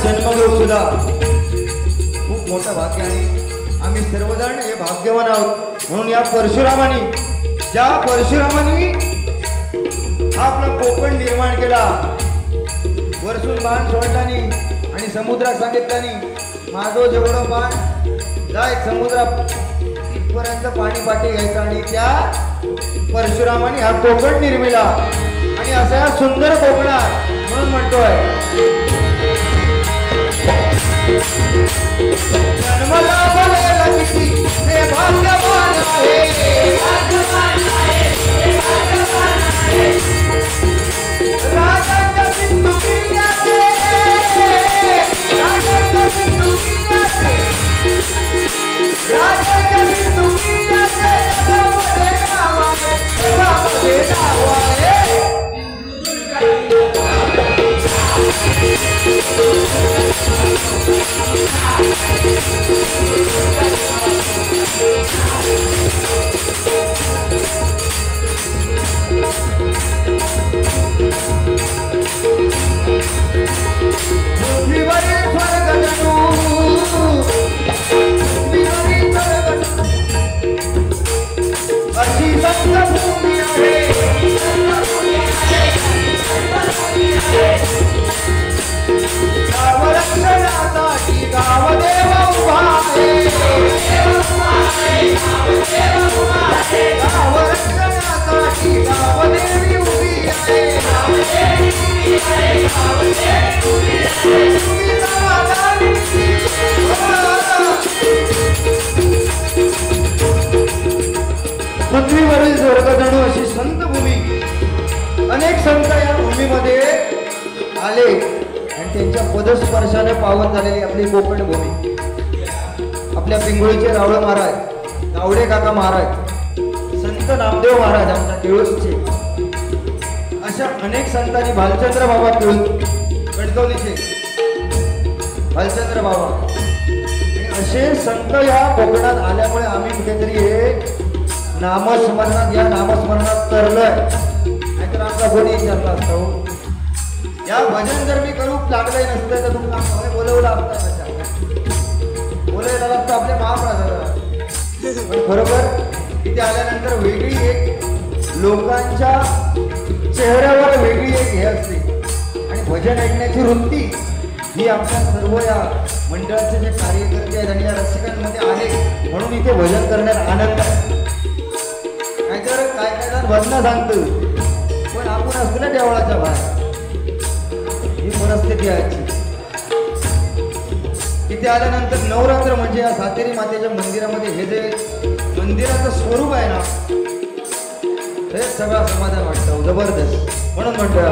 जन्मलो सुद्धा खूप मोठं भाग्य आहे। आम्ही सर्वजण हे भाग्यवान आहोत। म्हणून या परशुरामानी ज्या परशुरामानी आपला कोकण निर्माण केला, वरसून बाण सोडतानी आणि समुद्रात सांगितल्यानी माझो जेवढं बाण जाय समुद्रात इथपर्यंत पाणी पाठी घ्यायचं आणि त्या परशुरामानी हा कोकण निर्मिला आणि असा या सुंदर कोकणात म्हणून म्हणतोय जन्मला भलेला किती हे भाग्यवान आहे, भाग्यवान आहे, भाग्यवान आहे। राजाच्या सिंधू किनारे, राजाच्या सिंधू किनारे, राजाच्या सिंधू किनारे गावामध्ये नाव आहे, गावामध्ये नाव आहे। आणि त्यांच्या पदस्पर्शाने पावन झालेली आपली कोकण भूमी, आपल्या पिंगुळीचे रावळ महाराज, गावडे काका महाराज, संत नामदेव महाराज आमच्या केळूसचे, अशा अनेक संतांनी, भालचंद्र बाबा केळू गडकवलीचे भालचंद्र बाबा, आणि असे संत या कोकणात आल्यामुळे आम्ही कुठेतरी हे नामस्मरणात, या नामस्मरणात तरलोय. नाहीतर आमचा कोणी विचारला असता हो. या भजन जर मी करू लागले नसते तर तुम्हाला बोलवलं असतं, बोलायला लागतं आपले महाप्रसाद. पण बरोबर इथे आल्यानंतर वेगळी एक लोकांच्या चेहऱ्यावर वेगळी एक हे असते, आणि भजन ऐकण्याची वृत्ती ही आमच्या सर्व या मंडळाचे जे कार्यकर्ते आहेत आणि या रसिकांमध्ये आहे, म्हणून इथे भजन करण्यात आनंद आहे. नाहीतर काय काय जण भजन सांगतो पण आपण असतो ना देवळाच्या बाहेर, ही परिस्थिती आहे. इथे आल्यानंतर नवरात्र म्हणजे या सातेरी मातेच्या मंदिरामध्ये हे जे मंदिराचं स्वरूप आहे ना, हे सगळं समाधान वाटतं जबरदस्त. म्हणून म्हणतोय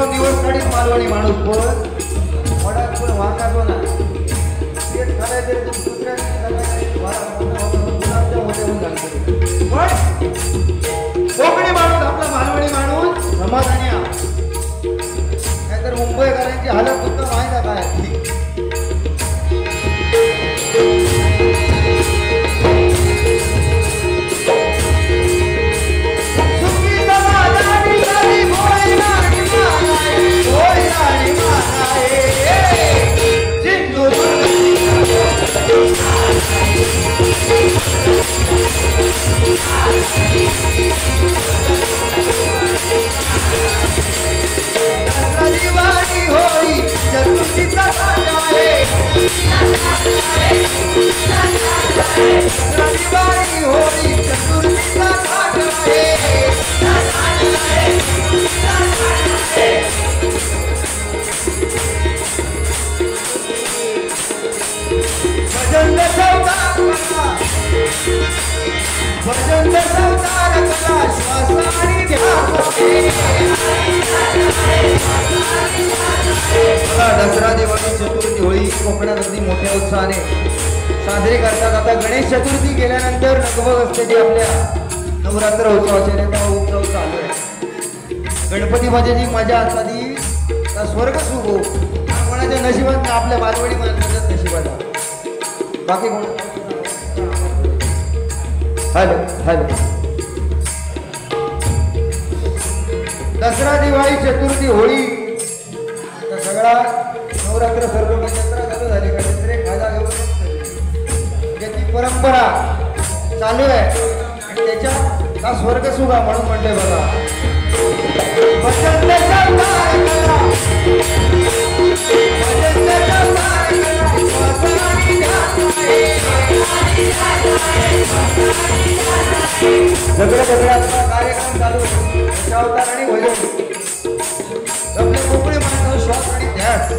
दिवस काढीत मालवणी माणूस पण वडात पण वाकातो ना, तेच खायचे दुसऱ्या कोकणी माणूस, आपला मालवणी माणूस समाधानी. नाहीतर मुंबईकरांची हालत फक्त माहिती काय. दिवाळी होळी चतुर्थीचा आहे, दिवाळी होळी चतुर्थीचा आहे. भजन दशावतार कला श्वासाने दसरा, दिवाळी, चतुर्थी, होळी कोकणात अगदी मोठ्या उत्साहाने साजरी करतात. आता गणेश चतुर्थी गेल्यानंतर लगबग असते ती आपल्या नवरात्र उत्सवाची उत्सव चालू आहे. गणपती बाजाची मजा असता ती स्वर्ग सुख हो, कोणाच्या नशिबात आपल्या बालवडी माणसाच्याच नशिबाला. बाकी कोण हॅलो हॅलो. दसरा, दिवाळी, चतुर्थी, होळी सगळा नवरात्र सर्व जत्रा चालू झाली का जत्रे खायला घेऊन ती परंपरा चालू आहे, आणि त्याच्या हा स्वर्ग सुगा म्हणून म्हणते बघा. सगळ्या कार्यक्रम चालू दशावतार आणि भजन. आपल्या कोकणी माणसाचा श्वास आणि ध्यास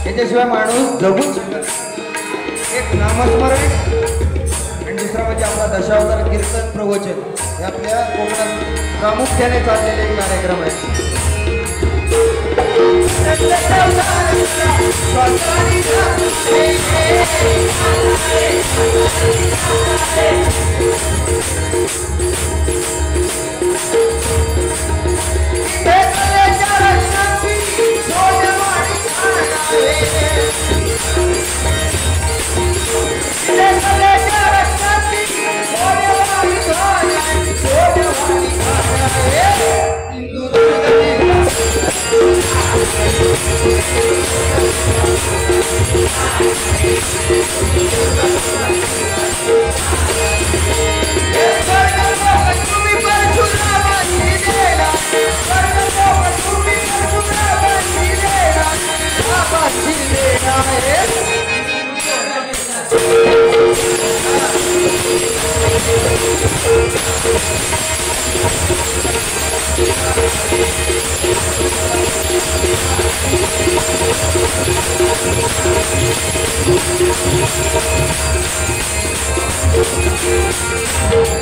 याच्याशिवाय माणूस जगूच शकत. एक नामस्मरण आणि दुसरा म्हणजे आपला दशावतार कीर्तन प्रवचन हे आपल्या कोकणात प्रामुख्याने चाललेले कार्यक्रम आहेत.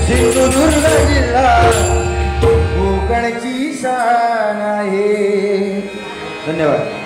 सिंधुदुर्ग जिल्हा कोकणची शान आहे. धन्यवाद.